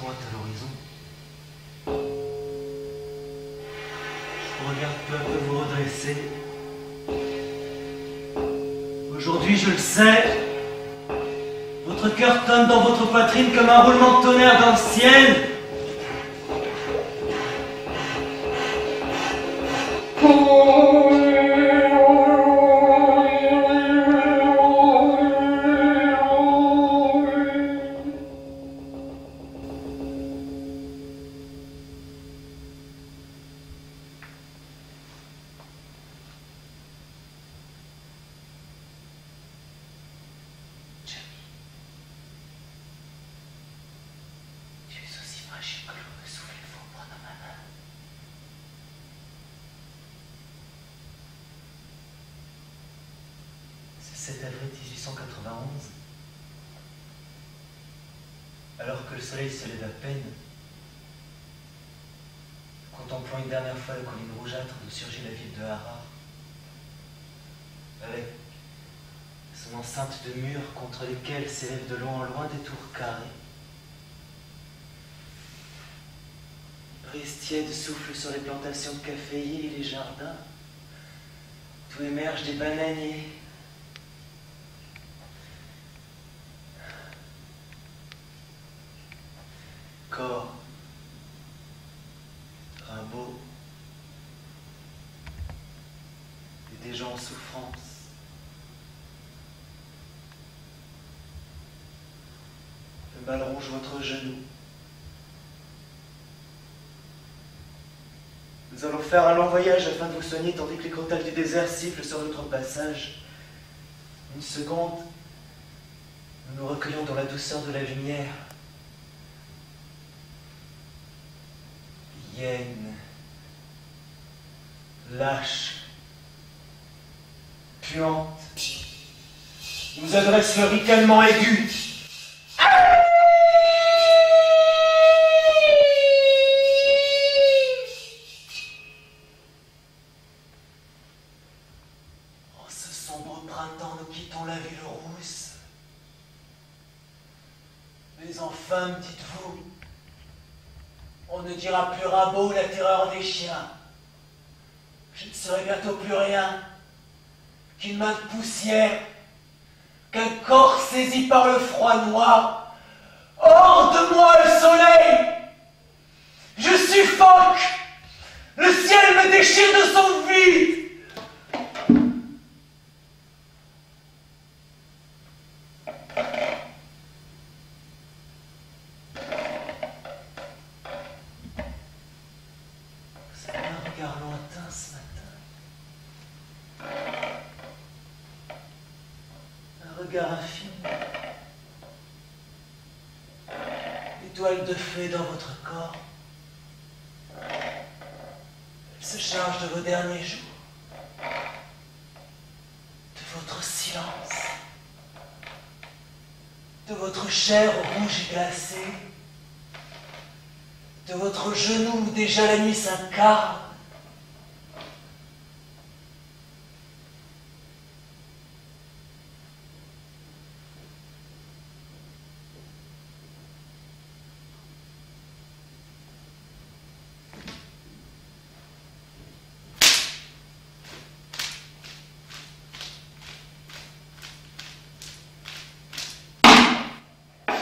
pointe à l'horizon. Je vous regarde peu à peu vous redresser. Aujourd'hui, je le sais, votre cœur tonne dans votre poitrine comme un roulement de tonnerre dans le ciel. C'est 7 avril 1891, alors que le soleil se lève à peine, contemplant une dernière fois la colline rougeâtre d'où surgit la ville de Harare, avec son enceinte de murs contre lesquels s'élèvent de loin en loin des tours carrées. Brise tiède souffle sur les plantations de caféiers et les jardins, d'où émergent des bananiers. Corps, Rimbaud, et des gens en souffrance. Le mal ronge votre genou. Nous allons faire un long voyage afin de vous soigner tandis que les crotales du désert sifflent sur notre passage. Une seconde, nous nous recueillons dans la douceur de la lumière. Hyène, lâche, puante, nous adresse le ricanement aigu. En ce sombre printemps, nous quittons la ville rousse. Mais enfin, dites-vous, on ne dira plus Rimbaud, la terreur des chiens. Je ne serai bientôt plus rien qu'une main de poussière, qu'un corps saisi par le froid noir. Hors de moi le soleil! Je suffoque! Le ciel me déchire de son vide! Regard lointain ce matin. Un regard infini. L'étoile de feu est dans votre corps. Elle se charge de vos derniers jours. De votre silence. De votre chair rouge et glacée. De votre genou où déjà la nuit s'incarne.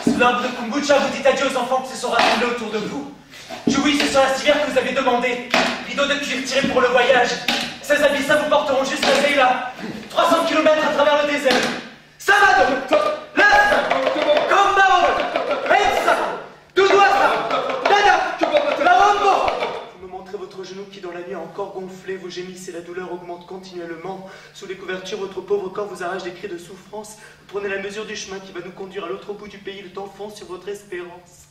Sous l'arbre de kombucha, vous dites adieu aux enfants qui se sont rassemblés autour de vous. Jouissez sur la civière que vous avez demandé. Rideau de cuir tiré pour le voyage. 16 abysses vous porteront jusqu'à Zeila. 300 km à travers le désert. Samado, Lassa, Kombao, Rensa, Doudouassa, Dada, Larombo. Vous me montrez votre genou qui dans la nuit a encore gonflé. Vous gémissez, la douleur augmente continuellement. Sous les couvertures, votre pauvre corps vous arrache des cris de souffrance. Vous prenez la mesure du chemin qui va nous conduire à l'autre bout du pays. Le temps fonce sur votre espérance.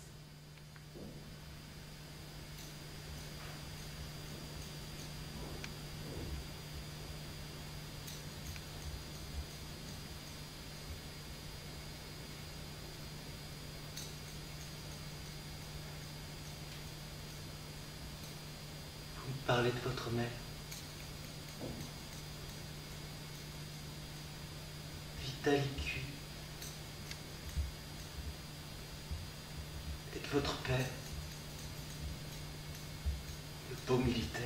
Parlez de votre mère. Vitalicu. Et de votre père, le beau militaire.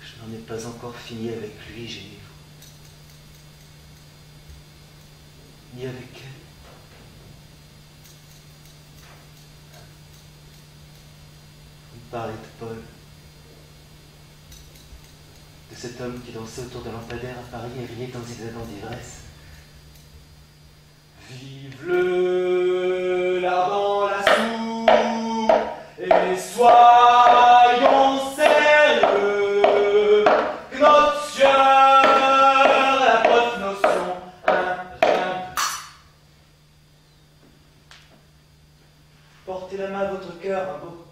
Je n'en ai pas encore fini avec lui, gênez-vous. Ni avec elle. Vous me parlez de Paul. De cet homme qui dansait autour de lampadaire à Paris et riait dans des élans d'ivresse. Vive le lardon, la soupe, et soyons sérieux, que notre sueur a votre notion, rien. Portez la main à votre cœur, un beau.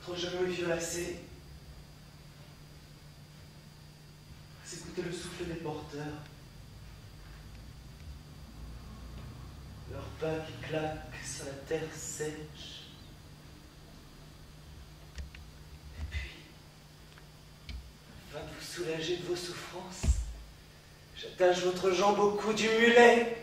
Votre genou est violacé. Écoutez le souffle des porteurs. Leurs pas qui claquent sur la terre sèche. Et puis, afin de vous soulager de vos souffrances, j'attache votre jambe au cou du mulet.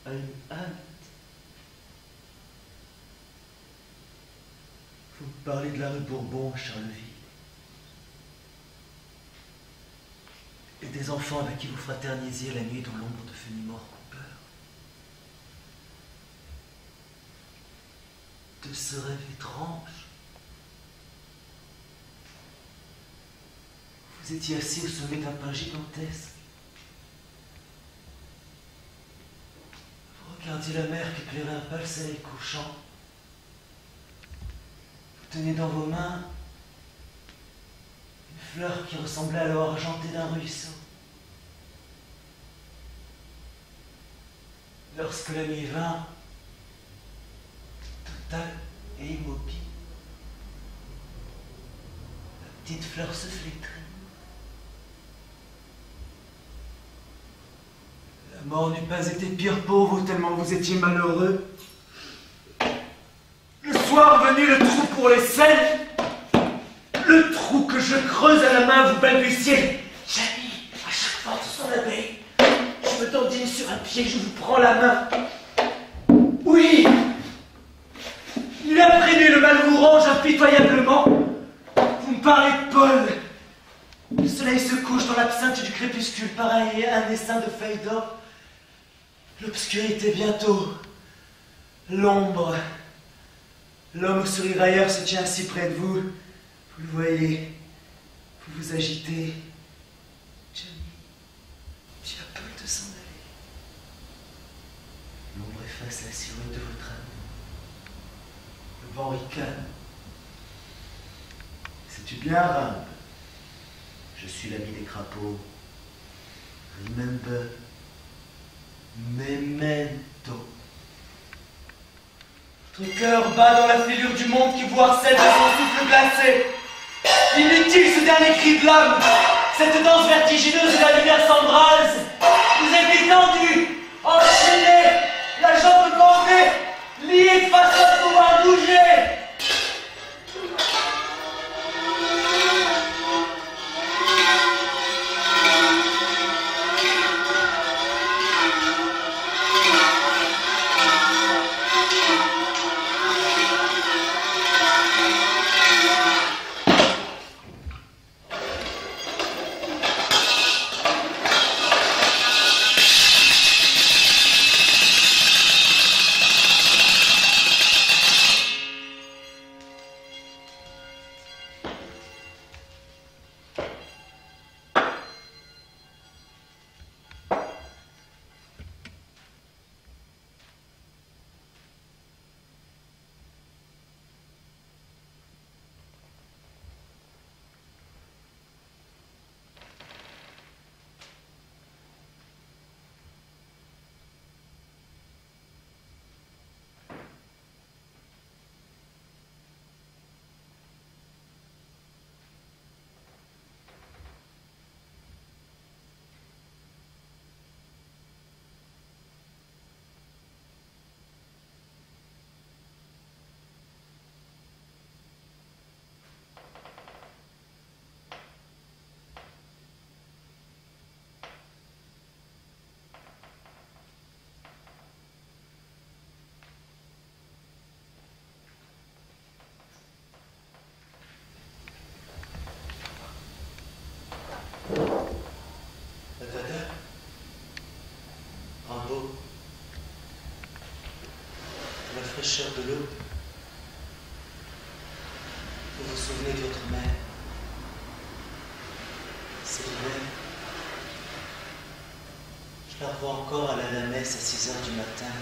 À une halte. Vous parlez de la rue Bourbon à Charleville. Et des enfants avec qui vous fraternisiez la nuit dans l'ombre de Fenimore Cooper. De ce rêve étrange. Vous étiez assis au sommet d'un pin gigantesque. Regardiez la mer qui éclairait un pâle soleil couchant. Vous teniez dans vos mains une fleur qui ressemblait à l'eau argentée d'un ruisseau. Lorsque la nuit vint, totale et immobile, la petite fleur se flétrit. La mort n'eût pas été pire pour vous, tellement vous étiez malheureux. Le soir venu, le trou pour les selles, le trou que je creuse à la main, vous balbutiez. Jamy, à chaque fois de son abeille, je me dandine sur un pied, je vous prends la main. Oui, il a prévenu le mal vous range impitoyablement. Vous me parlez de Paul. Le soleil se couche dans l'absinthe du crépuscule, pareil à un essaim de feuilles d'or. L'obscurité bientôt, l'ombre. L'homme au sourire ailleurs se tient si près de vous. Vous le voyez, vous vous agitez. Jamy, tu as peur de s'en aller. L'ombre efface la silhouette de votre âme. Le vent ricane. Sais-tu bien, Rimbe? Je suis l'ami des crapauds. Remember. Memento. Votre cœur bat dans la fêlure du monde qui vous harcèle de son souffle glacé. Inutile ce dernier cri de l'âme, cette danse vertigineuse de la lumière s'embrase. Vous êtes étendu, enchaîné, la jambe bandée, lié de façon à pouvoir bouger. fraîcheur de l'eau. Vous vous souvenez de votre mère? C'est l'hiver. Je la revois encore aller à la messe à 6 heures du matin.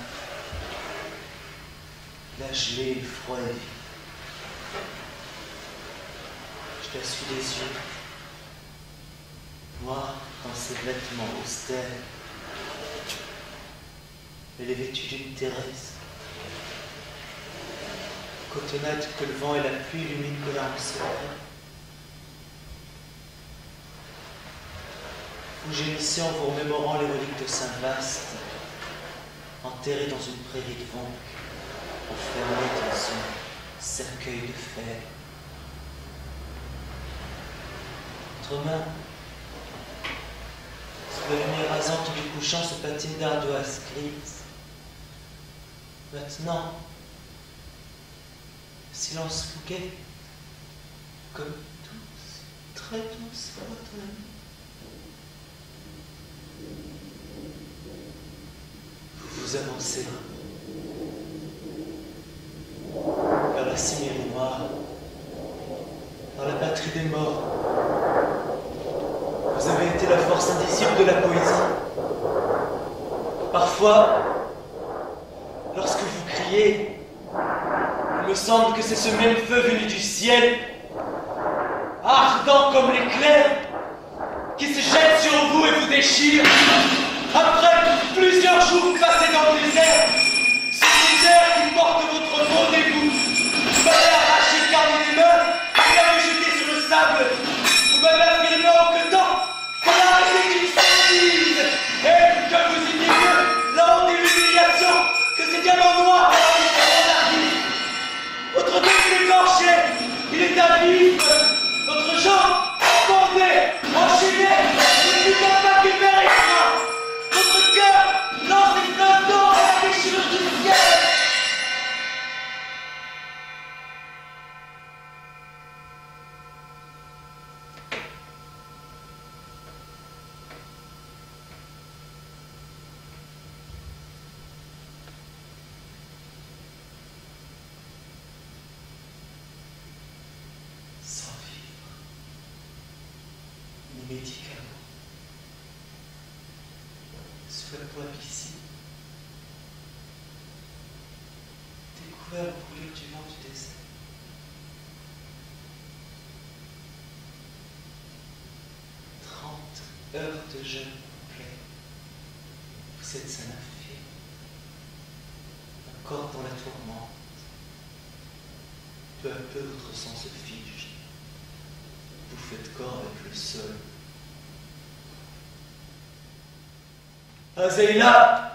La gelée, le froid et vif. Je la suis des yeux, noire dans ses vêtements austères. Elle est vêtue d'une Thérèse, cotonnade que le vent et la pluie illuminent que l'âme se perd. Vous gémissez en vous remémorant les reliques de Saint-Vaast, enterré dans une prairie de Vonc, enfermé dans son cercueil de fer. Votre main, sous la lumière rasante du couchant, se patine d'ardoise grise. Maintenant, le silence vous guette, comme douce, très douce votre amie. Vous vous avancez vers la cimairie noire, dans la patrie des morts. Vous avez été la force indicible de la poésie. Parfois, lorsque vous criez, il me semble que c'est ce même feu venu du ciel, ardent comme l'éclair, qui se jette sur vous et vous déchire. Après plusieurs jours passés dans le désert, ce désert qui porte votre beau dégoût, vous m'avez arraché le carnet des mains, vous l'avez jeté sur le sable, vous m'avez affirmé en que temps, qu'on a arrêté qu'il s'attise, et que vous y mieux, la honte et l'humiliation, que c'est bien en noir alors qu'il faut l'artiste. Votre dos est écorché, il est à vif, votre jambe pendée, enchaînée, ne plus qu'un pas qu'une mère extra. Votre cœur lance des flammes d'or à la déchirure du ciel. Sans vivre, ni médicaments. Sous la poêle ici, découvert au brûlure du vent du désert. Heures de jeûne complet. Vous êtes un infirme, un corps dans la tourmente. Peu à peu, votre sang se fige. Vous faites corps avec le sol. Azéïla!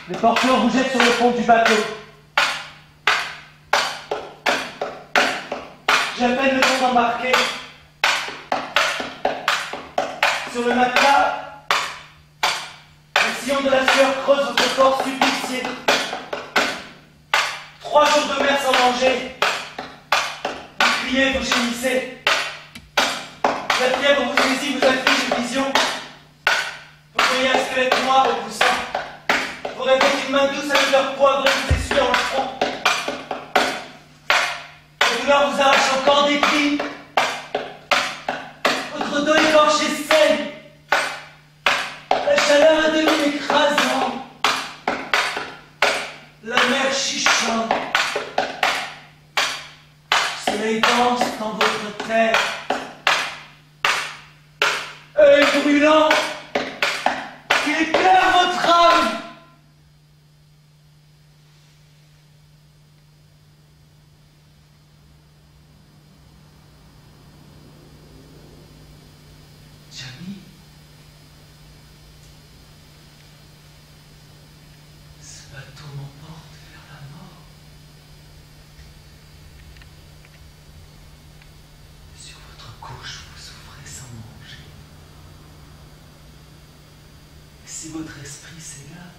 Les porteurs vous jettent sur le fond du bateau. J'ai à peine le temps d'embarquer. Sur le matelas, le sillon de la sueur creuse votre corps supplicié. 3 jours de mer sans manger. Vous criez, vous gémissez. La fièvre vous saisit, vous afflige une vision. Vous voyez un squelette noir au poussant. Vous rêvez d'une main douce avec leur poivre et vous essuie en le front. La douleur vous arrache encore des plis. Votre dos écorché saigne. La chaleur est de l'eau écrasant. La mer chuchote. Le soleil danse dans votre tête. Œil brûlant qui éclaire votre âme. Jamy, ce bateau m'emporte vers la mort. Sur votre couche, vous souffrez sans manger. Et si votre esprit s'égare,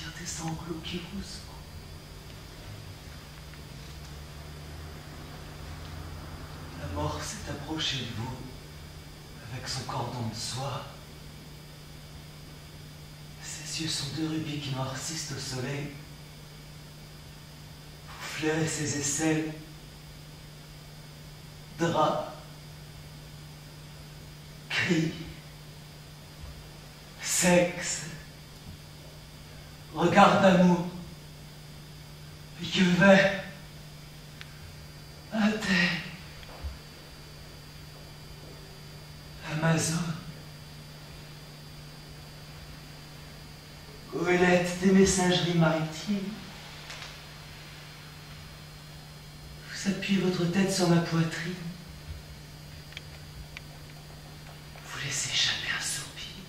sentir tes sanglots qui vous sont. La mort s'est approchée de vous avec son cordon de soie. Ses yeux sont deux rubis qui noircissent au soleil. Vous flairez ses aisselles, draps, cris, sexe, regard d'amour, yeux verts, intègre, Amazon, goélette des messageries maritimes. Vous appuyez votre tête sur ma poitrine. Vous laissez jamais un soupir.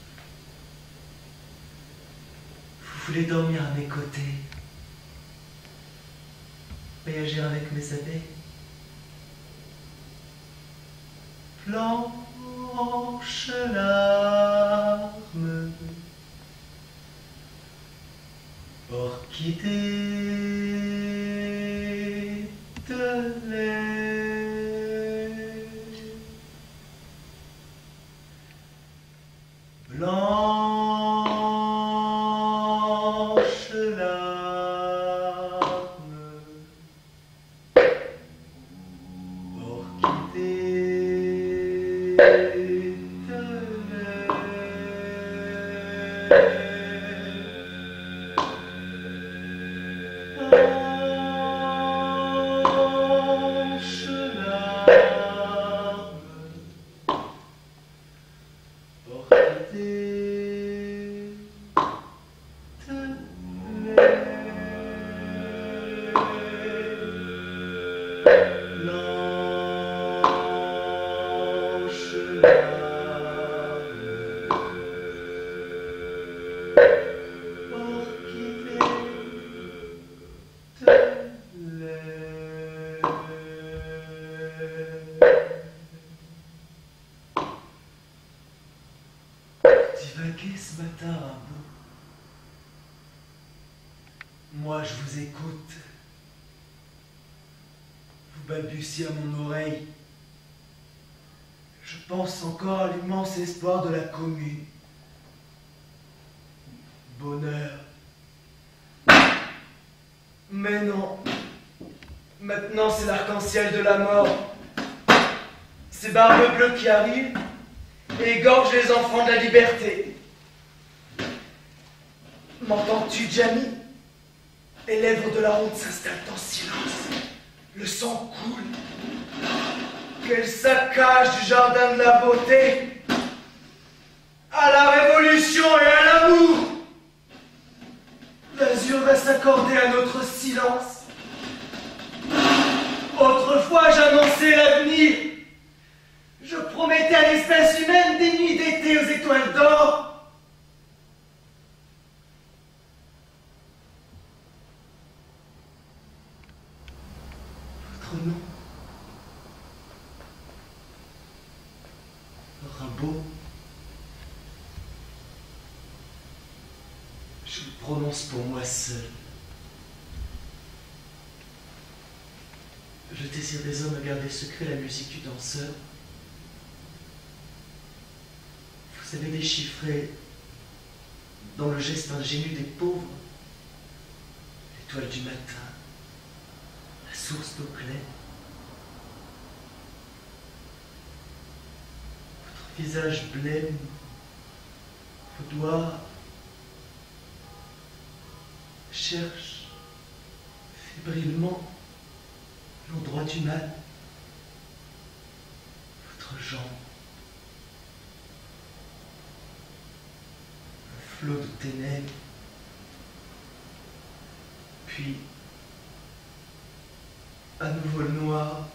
Vous voulez dormir à mes côtés, voyager avec mes abeilles. Blanche larme, orchidée de lait, blanche larme, orchidée de lait. Divaguez ce matin un bout. Moi je vous écoute. Vous balbutiez à mon oreille. Je pense encore à l'immense espoir de la commune. Bonheur. Mais non. Maintenant c'est l'arc-en-ciel de la mort. Ces barbes bleues qui arrivent et égorgent les enfants de la liberté. M'entends-tu, Jamie? Les lèvres de la honte s'installent en silence. Le sang coule. Quel saccage du jardin de la beauté à la révolution et à l'amour. L'azur va s'accorder à notre silence. Autrefois j'annonçais l'avenir. Je promettais à l'espèce humaine des nuits d'été aux étoiles d'or. Votre nom, Rimbaud, je le prononce pour moi seul. Le désir des hommes a gardé secret la musique du danseur. Vous avez déchiffré, dans le geste ingénu des pauvres, l'étoile du matin, la source d'eau claire. Votre visage blême, vos doigts cherchent fébrilement l'endroit du mal. Votre jambe, un flot de ténèbres, puis à nouveau le noir,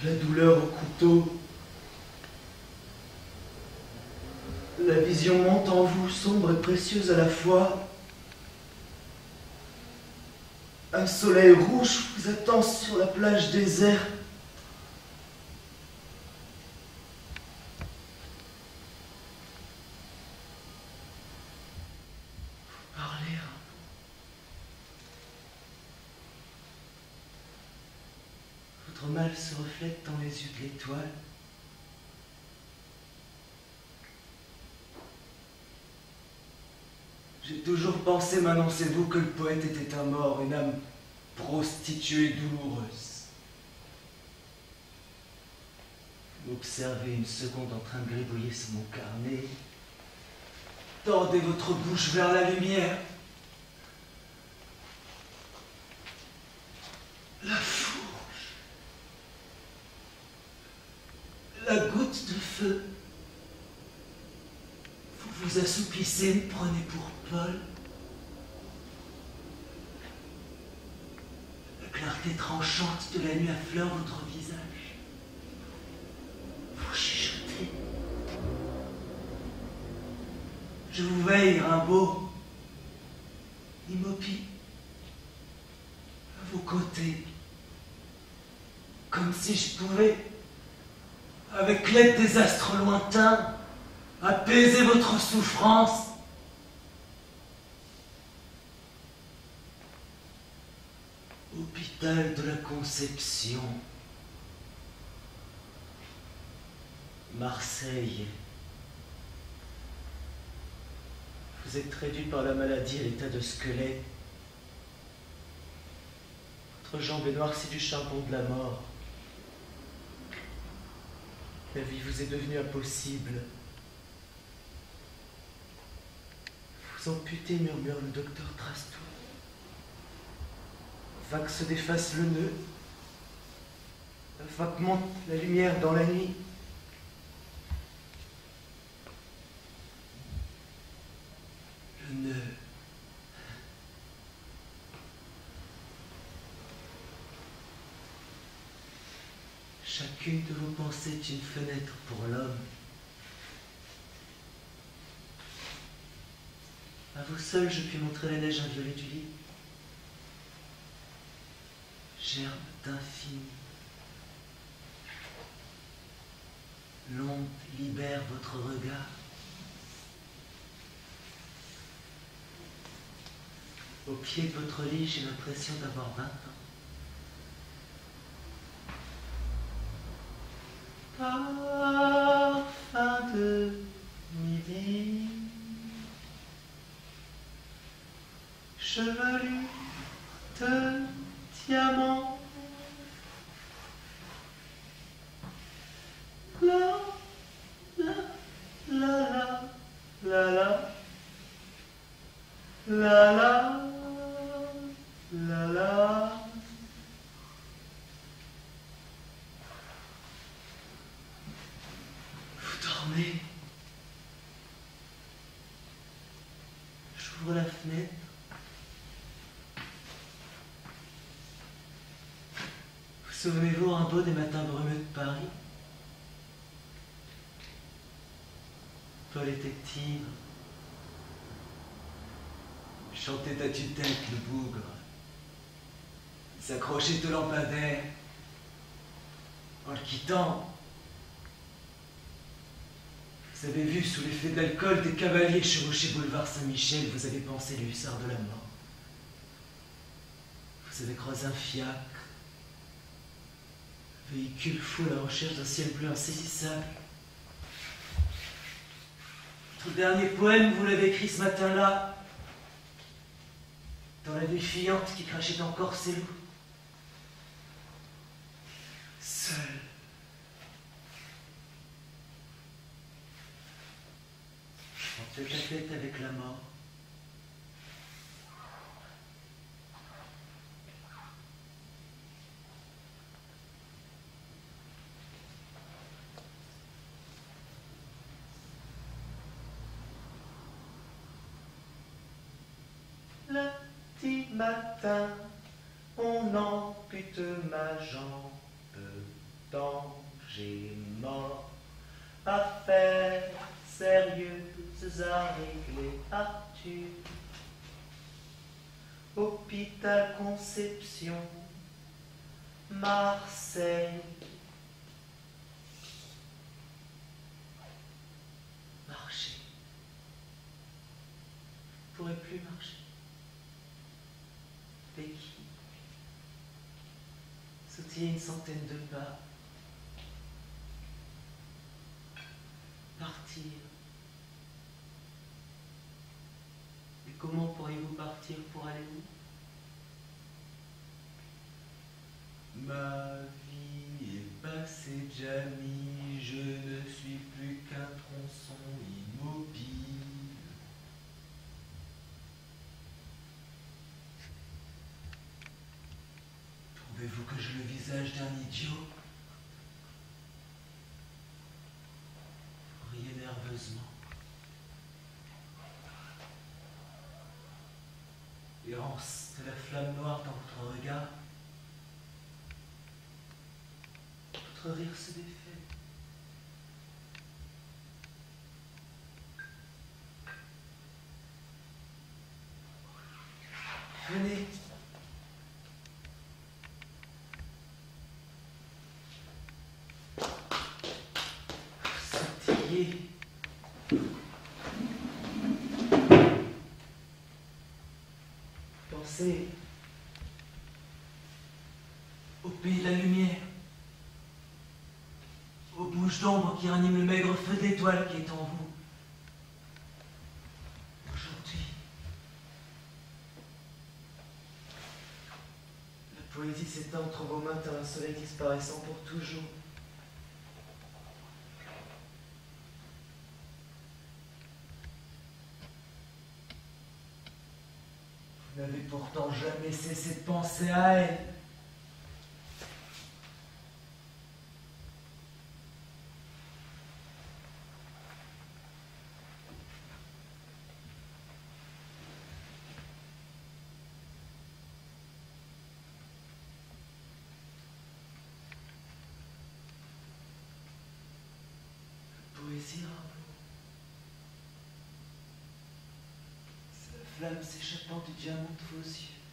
la douleur au couteau. La vision monte en vous, sombre et précieuse à la fois. Un soleil rouge vous attend sur la plage déserte. Votre mal se reflète dans les yeux de l'étoile. J'ai toujours pensé, m'annoncez-vous, que le poète était un mort, une âme prostituée douloureuse. Observez une seconde en train de gribouiller sur mon carnet. Tendez votre bouche vers la lumière. La fourche. La goutte de feu. Vous vous assouplissez, me prenez pour Paul. La clarté tranchante de la nuit affleure votre visage. Vous chuchotez. Je vous veille, Rimbaud, immobile, à vos côtés, comme si je pouvais, avec l'aide des astres lointains, apaiser votre souffrance. Hôpital de la Conception, Marseille. Vous êtes réduit par la maladie à l'état de squelette. Votre jambe est noircie du charbon de la mort. La vie vous est devenue impossible. Vous amputez, murmure le docteur Trastou. Vague se déface le nœud. La vague monte la lumière dans la nuit. Le nœud. Chacune de vos pensées est une fenêtre pour l'homme. À vous seul, je puis montrer la neige inviolée du lit. Germe d'infini. L'onde libère votre regard. Au pied de votre lit, j'ai l'impression d'avoir 20 ans. Parfum de midi, chevelu de diamants, la la la la la la la la la. Vous dormez. J'ouvre la fenêtre. Vous souvenez-vous, Rimbaud, des matins brumeux de Paris? Paul était ivre. Chantait à tue-tête le bougre. Il s'accrochait au lampadaire. En le quittant, vous avez vu sous l'effet de l'alcool des cavaliers chevaucher boulevard Saint-Michel. Vous avez pensé les hussards de la mort. Vous avez croisé un fiacre. Véhicule fou à la recherche d'un ciel bleu insaisissable. Votre dernier poème, vous l'avez écrit ce matin-là, dans la nuit fuyante qui crachait encore ses loups. Seul. En tête à tête avec la mort. Lundi matin, on ampute ma jambe, danger mort, affaires sérieuses à régler, Arthur. Hôpital Conception, Marseille. Marcher. Je ne pourrais plus marcher. Béquille. sautiller une centaine de pas, partir. Et comment pourriez-vous partir pour aller où? Ma vie est passée, Jamie, je ne suis plus qu'un tronçon immobile. Trouvez-vous que j'ai le visage d'un idiot? Vous riez nerveusement. Errance de la flamme noire dans votre regard. Votre rire se défait. Venez. Sautillez. Pensez au pays de la lumière, aux bouches d'ombre qui raniment le maigre feu d'étoiles qui est en vous. Aujourd'hui, la poésie s'étend entre vos mains tel un soleil disparaissant pour toujours. Vous n'avez pourtant jamais cessé de penser à elle. Poésie, Rimbaud. C'est la flamme s'échappant du diamant de vos yeux.